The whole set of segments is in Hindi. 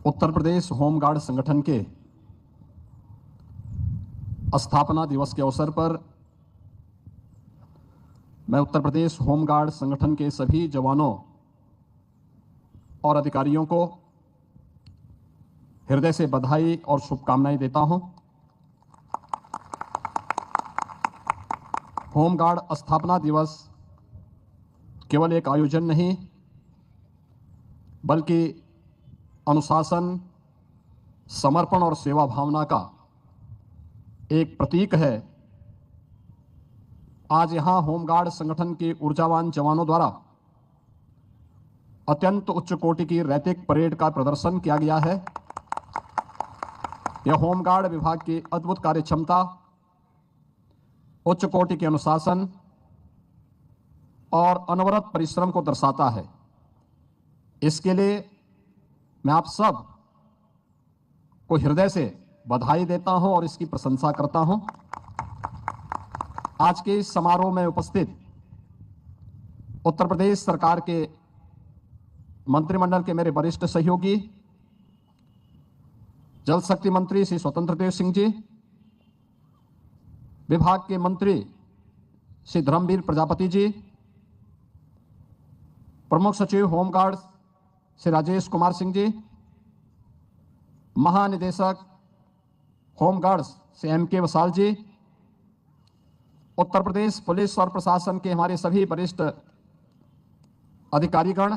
उत्तर प्रदेश होमगार्ड संगठन के स्थापना दिवस के अवसर पर मैं उत्तर प्रदेश होमगार्ड संगठन के सभी जवानों और अधिकारियों को हृदय से बधाई और शुभकामनाएं देता हूं। होमगार्ड स्थापना दिवस केवल एक आयोजन नहीं बल्कि अनुशासन, समर्पण और सेवा भावना का एक प्रतीक है। आज यहां होमगार्ड संगठन के ऊर्जावान जवानों द्वारा अत्यंत उच्च कोटि की रैतिक परेड का प्रदर्शन किया गया है। यह होमगार्ड विभाग की अद्भुत कार्यक्षमता, उच्च कोटि के अनुशासन और अनवरत परिश्रम को दर्शाता है। इसके लिए मैं आप सब को हृदय से बधाई देता हूं और इसकी प्रशंसा करता हूं। आज के इस समारोह में उपस्थित उत्तर प्रदेश सरकार के मंत्रिमंडल के मेरे वरिष्ठ सहयोगी, जल शक्ति मंत्री श्री स्वतंत्र देव सिंह जी, विभाग के मंत्री श्री धर्मवीर प्रजापति जी, प्रमुख सचिव होमगार्ड श्री राजेश कुमार सिंह जी, महानिदेशक होमगार्ड श्री M.K. वसाल जी, उत्तर प्रदेश पुलिस और प्रशासन के हमारे सभी वरिष्ठ अधिकारीगण,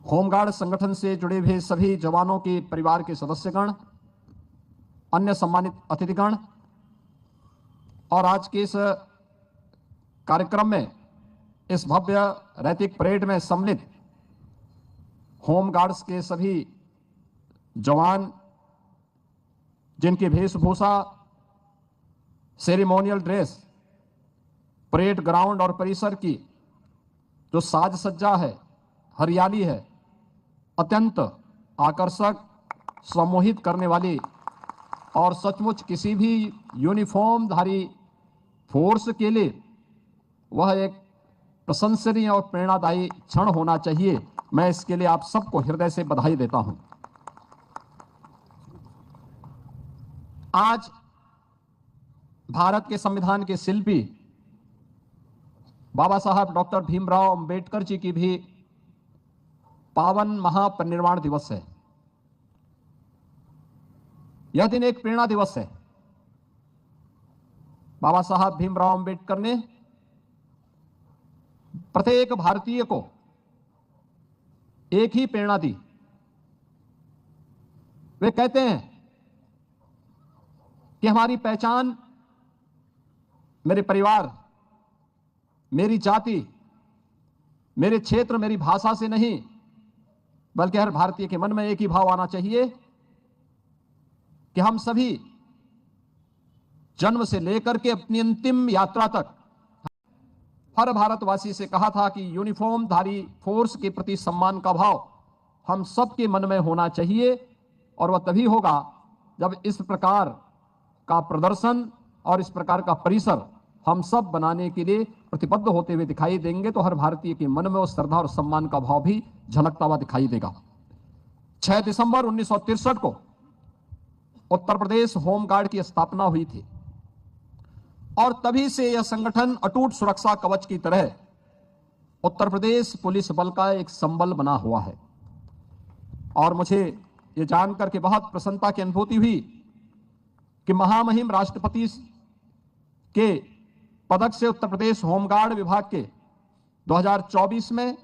होमगार्ड संगठन से जुड़े हुए सभी जवानों के परिवार के सदस्यगण, अन्य सम्मानित अतिथिगण और आज के इस कार्यक्रम में इस भव्य रैतिक परेड में सम्मिलित होमगार्ड्स के सभी जवान, जिनकी वेशभूषा, सेरेमोनियल ड्रेस, परेड ग्राउंड और परिसर की जो साज सज्जा है, हरियाली है, अत्यंत आकर्षक, सम्मोहित करने वाली और सचमुच किसी भी यूनिफॉर्मधारी फोर्स के लिए वह एक प्रशंसनीय और प्रेरणादायी क्षण होना चाहिए। मैं इसके लिए आप सबको हृदय से बधाई देता हूं। आज भारत के संविधान के शिल्पी बाबा साहब डॉक्टर भीमराव अंबेडकर जी की भी पावन महापरिनिर्वाण दिवस है। यह दिन एक प्रेरणा दिवस है। बाबा साहब भीमराव अंबेडकर ने प्रत्येक भारतीय को एक ही प्रेरणा दी। वे कहते हैं कि हमारी पहचान मेरे परिवार, मेरी जाति, मेरे क्षेत्र, मेरी भाषा से नहीं, बल्कि हर भारतीय के मन में एक ही भाव आना चाहिए कि हम सभी जन्म से लेकर के अपनी अंतिम यात्रा तक हर भारतवासी से कहा था कि यूनिफॉर्मधारी फोर्स के प्रति सम्मान का भाव हम सबके मन में होना चाहिए। और वह तभी होगा जब इस प्रकार का प्रदर्शन और इस प्रकार का परिसर हम सब बनाने के लिए प्रतिबद्ध होते हुए दिखाई देंगे, तो हर भारतीय के मन में उस श्रद्धा और सम्मान का भाव भी झलकता हुआ दिखाई देगा। 6 दिसंबर 1963 को उत्तर प्रदेश होमगार्ड की स्थापना हुई थी और तभी से यह संगठन अटूट सुरक्षा कवच की तरह उत्तर प्रदेश पुलिस बल का एक संबल बना हुआ है। और मुझे यह जानकर के बहुत प्रसन्नता की अनुभूति हुई कि महामहिम राष्ट्रपति के पदक से उत्तर प्रदेश होमगार्ड विभाग के 2024 में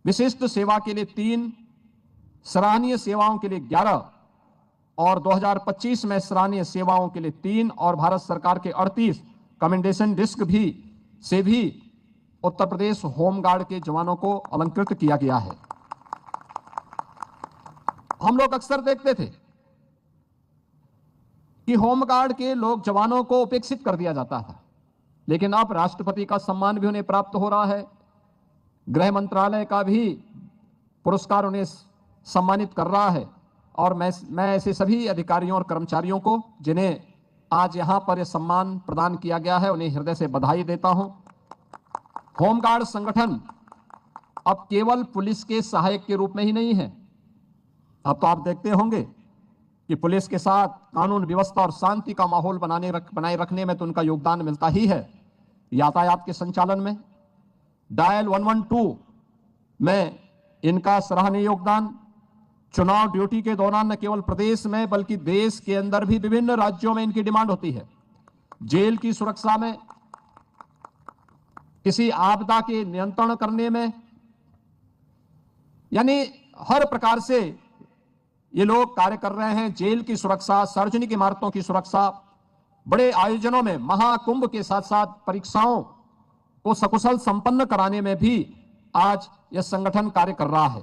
विशिष्ट सेवा के लिए 3, सराहनीय सेवाओं के लिए 11 और 2025 में सराहनीय सेवाओं के लिए 3 और भारत सरकार के 38 कमेंडेशन डिस्क भी उत्तर प्रदेश होमगार्ड के जवानों को अलंकृत किया गया है। हम लोग अक्सर देखते थे कि होमगार्ड के लोग जवानों को उपेक्षित कर दिया जाता था, लेकिन अब राष्ट्रपति का सम्मान भी उन्हें प्राप्त हो रहा है। गृह मंत्रालय का भी पुरस्कार उन्हें सम्मानित कर रहा है। और मैं ऐसे सभी अधिकारियों और कर्मचारियों को जिन्हें आज यहां पर यह सम्मान प्रदान किया गया है, उन्हें हृदय से बधाई देता हूं। होमगार्ड संगठन अब केवल पुलिस के सहायक के रूप में ही नहीं है। अब तो आप देखते होंगे कि पुलिस के साथ कानून व्यवस्था और शांति का माहौल बनाए रखने में तो उनका योगदान मिलता ही है। यातायात के संचालन में, डायल 112 में इनका सराहनीय योगदान, चुनाव ड्यूटी के दौरान न केवल प्रदेश में बल्कि देश के अंदर भी विभिन्न राज्यों में इनकी डिमांड होती है। जेल की सुरक्षा में, किसी आपदा के नियंत्रण करने में, यानी हर प्रकार से ये लोग कार्य कर रहे हैं। जेल की सुरक्षा, सार्वजनिक इमारतों की सुरक्षा, बड़े आयोजनों में, महाकुंभ के साथ साथ परीक्षाओं को सकुशल संपन्न कराने में भी आज यह संगठन कार्य कर रहा है।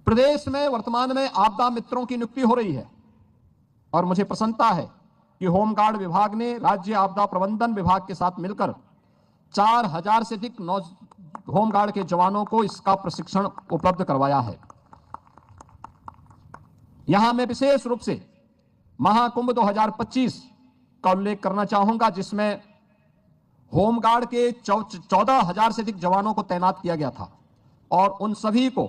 प्रदेश में वर्तमान में आपदा मित्रों की नियुक्ति हो रही है और मुझे प्रसन्नता है कि होमगार्ड विभाग ने राज्य आपदा प्रबंधन विभाग के साथ मिलकर 4000 से अधिक होमगार्ड के जवानों को इसका प्रशिक्षण उपलब्ध करवाया है। यहां मैं विशेष रूप से महाकुंभ 2025 का उल्लेख करना चाहूंगा, जिसमें होमगार्ड के 14,000 से अधिक जवानों को तैनात किया गया था और उन सभी को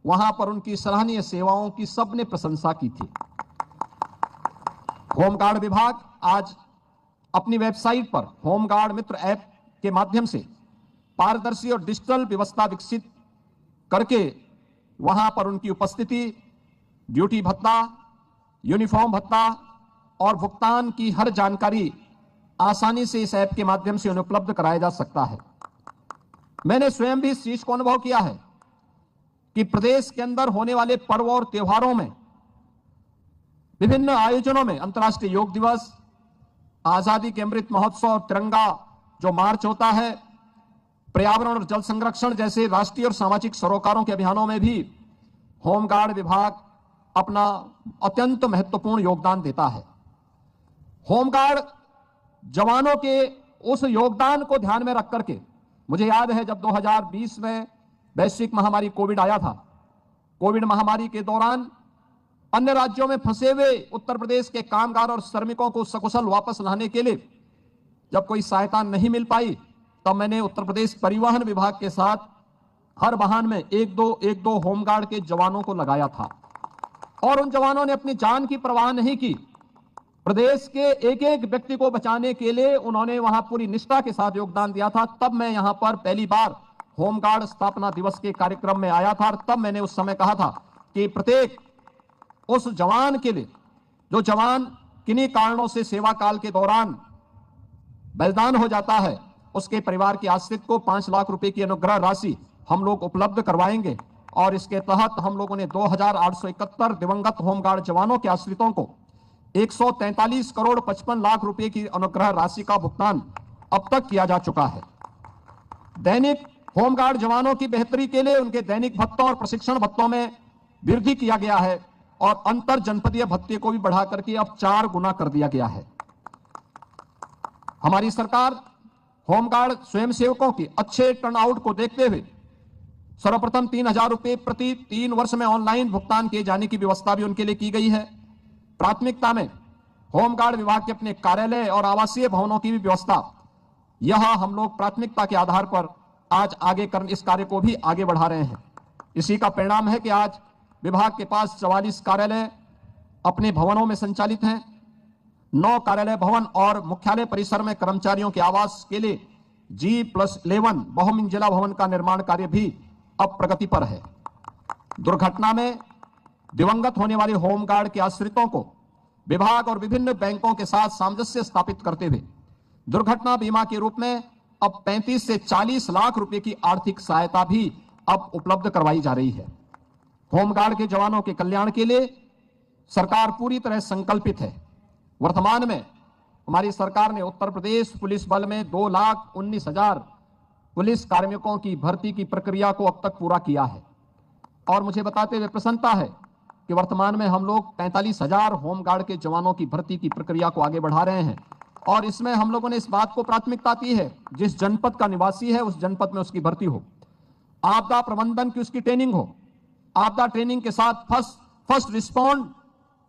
वहां पर उनकी सराहनीय सेवाओं की सबने प्रशंसा की थी। होमगार्ड विभाग आज अपनी वेबसाइट पर होमगार्ड मित्र ऐप के माध्यम से पारदर्शी और डिजिटल व्यवस्था विकसित करके वहां पर उनकी उपस्थिति, ड्यूटी भत्ता, यूनिफॉर्म भत्ता और भुगतान की हर जानकारी आसानी से इस ऐप के माध्यम से उन्हें उपलब्ध कराया जा सकता है। मैंने स्वयं भी इस चीज को अनुभव किया है कि प्रदेश के अंदर होने वाले पर्व और त्योहारों में, विभिन्न आयोजनों में, अंतर्राष्ट्रीय योग दिवस, आजादी के अमृत महोत्सव और तिरंगा जो मार्च होता है, पर्यावरण और जल संरक्षण जैसे राष्ट्रीय और सामाजिक सरोकारों के अभियानों में भी होमगार्ड विभाग अपना अत्यंत महत्वपूर्ण योगदान देता है। होमगार्ड जवानों के उस योगदान को ध्यान में रख करके मुझे याद है जब 2020 में वैश्विक महामारी कोविड आया था, कोविड महामारी के दौरान अन्य राज्यों में फंसे हुए उत्तर प्रदेश के कामगार और श्रमिकों को सकुशल वापस लाने के लिए जब कोई सहायता नहीं मिल पाई, तब मैंने उत्तर प्रदेश परिवहन विभाग के साथ हर वाहन में एक दो होमगार्ड के जवानों को लगाया था और उन जवानों ने अपनी जान की परवाह नहीं की। प्रदेश के एक एक व्यक्ति को बचाने के लिए उन्होंने वहां पूरी निष्ठा के साथ योगदान दिया था। तब मैं यहां पर पहली बार होमगार्ड स्थापना दिवस के कार्यक्रम में आया था और तब मैंने उस समय कहा था कि प्रत्येक उस जवान के लिए, जो जवान किन्हीं कारणों से सेवा काल के दौरान बलिदान हो जाता है, उसके परिवार के आश्रित को 5 लाख रुपए की अनुग्रह राशि हम लोग उपलब्ध करवाएंगे और इसके तहत हम लोगों ने 2871 दिवंगत होमगार्ड जवानों के आश्रितों को 143 करोड़ 55 लाख रुपए की अनुग्रह राशि का भुगतान अब तक किया जा चुका है। दैनिक होमगार्ड जवानों की बेहतरी के लिए उनके दैनिक भत्तों और प्रशिक्षण भत्तों में वृद्धि किया गया है और अंतर जनपदीय भत्ते को भी बढ़ा करके अब 4 गुना कर दिया गया है। हमारी सरकार होमगार्ड स्वयंसेवकों की अच्छे टर्नआउट को देखते हुए सर्वप्रथम 3,000 रुपए प्रति 3 वर्ष में ऑनलाइन भुगतान किए जाने की व्यवस्था भी उनके लिए की गई है। प्राथमिकता में होमगार्ड विभाग के अपने कार्यालय और आवासीय भवनों की भी व्यवस्था, यह हम लोग प्राथमिकता के आधार पर आज इस कार्य को भी आगे बढ़ा रहे हैं। इसी का परिणाम है कि आज विभाग के पास 44 कार्यालय अपने भवनों में संचालित हैं। 9 कार्यालय भवन और मुख्यालय परिसर में कर्मचारियों के आवास के लिए G+11 बहुमंजिला भवन का निर्माण कार्य भी अब प्रगति पर है। दुर्घटना में दिवंगत होने वाले होमगार्ड के आश्रितों को विभाग और विभिन्न बैंकों के साथ सामंजस्य स्थापित करते हुए दुर्घटना बीमा के रूप में अब 35 से 40 लाख रुपए की आर्थिक सहायता भी अब उपलब्ध करवाई जा रही है। होमगार्ड के जवानों के कल्याण के लिए सरकार पूरी तरह संकल्पित है। वर्तमान में हमारी सरकार ने उत्तर प्रदेश पुलिस बल में 2,19,000 पुलिस कार्मिकों की भर्ती की प्रक्रिया को अब तक पूरा किया है और मुझे बताते हुए प्रसन्नता है कि वर्तमान में हम लोग 45,000 होमगार्ड के जवानों की भर्ती की प्रक्रिया को आगे बढ़ा रहे हैं और इसमें हम लोगों ने इस बात को प्राथमिकता दी है, जिस जनपद का निवासी है उस जनपद में उसकी भर्ती हो, आपदा प्रबंधन की उसकी ट्रेनिंग हो, आपदा ट्रेनिंग के साथ फर्स्ट रिस्पॉन्ड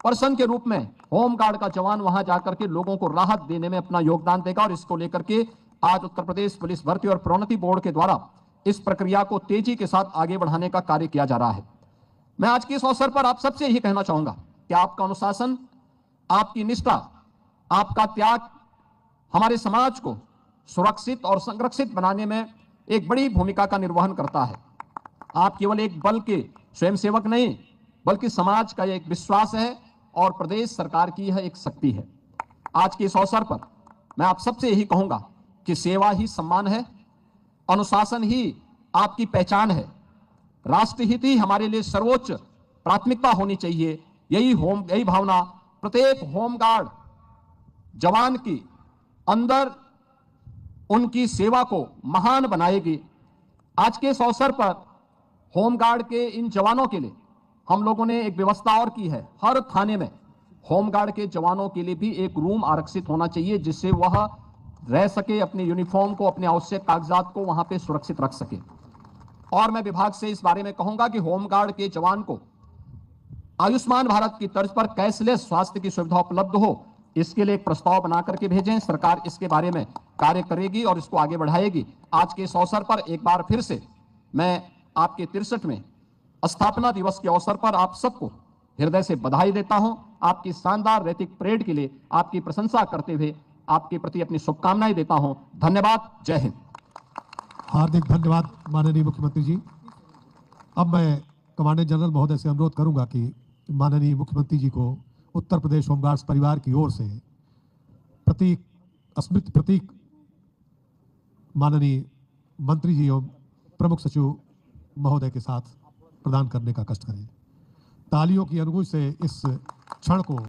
पर्सन के रूप में होमगार्ड का जवान वहां जाकर के लोगों को राहत देने में अपना योगदान देगा और इसको लेकर के आज उत्तर प्रदेश पुलिस भर्ती और प्रोन्नति बोर्ड के द्वारा इस प्रक्रिया को तेजी के साथ आगे बढ़ाने का कार्य किया जा रहा है। मैं आज के इस अवसर पर आप सबसे यही कहना चाहूंगा कि आपका अनुशासन, आपकी निष्ठा, आपका त्याग हमारे समाज को सुरक्षित और संरक्षित बनाने में एक बड़ी भूमिका का निर्वहन करता है। आप केवल एक बल के स्वयंसेवक नहीं, बल्कि समाज का एक विश्वास है और प्रदेश सरकार की यह एक शक्ति है। आज के इस अवसर पर मैं आप सबसे यही कहूंगा कि सेवा ही सम्मान है, अनुशासन ही आपकी पहचान है, राष्ट्रहित ही हमारे लिए सर्वोच्च प्राथमिकता होनी चाहिए। यही भावना प्रत्येक होमगार्ड जवान की अंदर उनकी सेवा को महान बनाएगी। आज के इस अवसर पर होमगार्ड के इन जवानों के लिए हम लोगों ने एक व्यवस्था और की है। हर थाने में होमगार्ड के जवानों के लिए भी एक रूम आरक्षित होना चाहिए, जिससे वह रह सके, अपने यूनिफॉर्म को, अपने आवश्यक कागजात को वहां पे सुरक्षित रख सके। और मैं विभाग से इस बारे में कहूंगा कि होमगार्ड के जवान को आयुष्मान भारत की तर्ज पर कैशलेस स्वास्थ्य की सुविधा उपलब्ध हो, इसके लिए एक प्रस्ताव बना करके भेजें। सरकार इसके बारे में कार्य करेगी और इसको आगे बढ़ाएगी। आज के इस अवसर पर एक बार फिर से मैं आपके 63वें स्थापना दिवस के अवसर पर आप सबको हृदय से बधाई देता हूं। आपकी शानदार रैतिक परेड के लिए आपकी प्रशंसा करते हुए आपके प्रति अपनी शुभकामनाएं देता हूं। धन्यवाद। जय हिंद। हार्दिक धन्यवाद माननीय मुख्यमंत्री जी। अब मैं कमांडेंट जनरल महोदय से अनुरोध करूंगा कि माननीय मुख्यमंत्री जी को उत्तर प्रदेश होमगार्ड्स परिवार की ओर से स्मृति प्रतीक माननीय मंत्री जी एवं प्रमुख सचिव महोदय के साथ प्रदान करने का कष्ट करें। तालियों की अनुगूंज से इस क्षण को